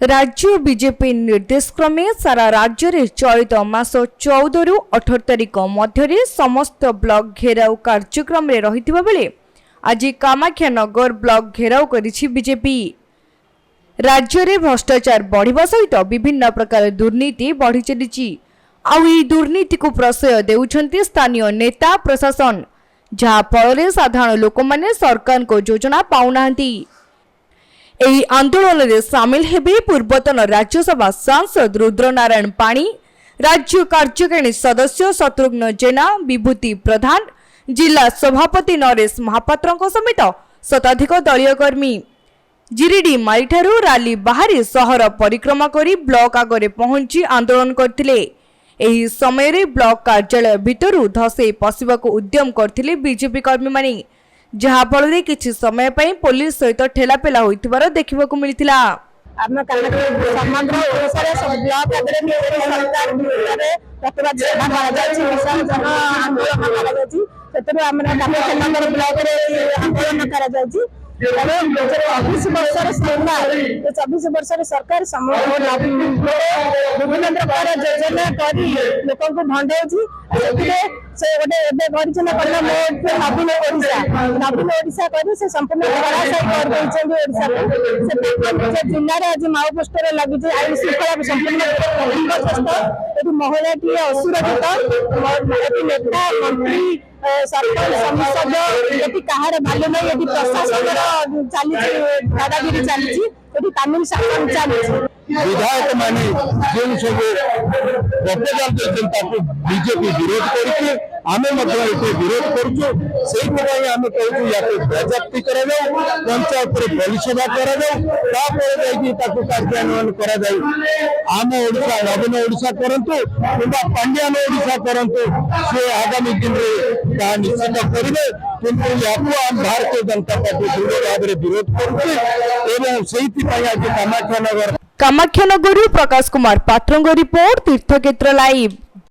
राज्य बीजेपी निर्देश क्रमे सारा राज्य रे चलित मास 14 रु 18 तारिख मध्य समस्त ब्लॉक घेराव कार्यक्रम रे रहिथिबा बेले आज कामाख्यानगर ब्लॉक घेराव करिछि बीजेपी। राज्य रे भ्रष्टाचार बढ़िबा सहित विभिन्न प्रकार दुर्नीति बढ़ी चलिछि। आउ ई दुर्नीति को प्रश्रय देउछन्ति स्थानीय नेता प्रशासन, जहा फल साधारण लोक माने सरकार को योजना पाउनांती। एही आंदोलन रे शामिल हेबे पूर्वतन राज्यसभा सांसद रुद्रनारायण पाणी, राज्य कार्यकारिणी सदस्य शत्रुघ्न जेना, विभूति प्रधान, जिला सभापति नरेश महापात्र समेत शताधिक दलीय कर्मी जिरीडी मारीठारू रैली बाहरी सहर परिक्रमा करी ब्लॉक आगरे पहुंची आंदोलन करथिले। एही समय रे ब्लॉक कार्यालय भितरु धसे पशिबाको उद्यम करथिले बीजेपी कर्मी माने, जहा फल किछि समय पई पुलिस सहित ठेलापेला होइतिबार देखिबाकू मिलिथिला। हम समग्र ओडिशा रे सब ब्लॉक आगरे सरकार विरोध प्रतिवाद सभा करा जायछि, किसान जन आंदोलन करा जायछि। सेतरो हमरा कामाख्यानगर ब्लॉक रे आंदोलन करा जायछि। 24 वर्ष सरकार विभिन्न प्रकार योजना करी लोक भंडाई नवीन ओडिशा कर संपूर्ण जिले आज माओ पोस्टर लगी आईन श्रृंखला संपूर्ण महिला टी असुरक्षित नेता मंत्री सरपंच संसद ये कहार भालू नहीं, ये प्रशासन चली दादागिरी चली तमिल शासन चली। विधायक माने जो सब जनता को बीजेपी विरोध करके आमे विरोध करुचु से आम कहूँ या बाजाप्ति करा पंचायत परिसेवा करा कार्यान्वयन करा आम ओडिशा नवीन ओडिशा करंतु कि पांड्यान ओडिशा करंतु से आगामी दिन में निश्चित करेंगे। किंतु आम भारतीय जनता पार्टी दृढ़ भाव में विरोध करुचे। आज कामाख्यानगर प्रकाश कुमार पात्र रिपोर्ट तीर्थक्षेत्र लाइव।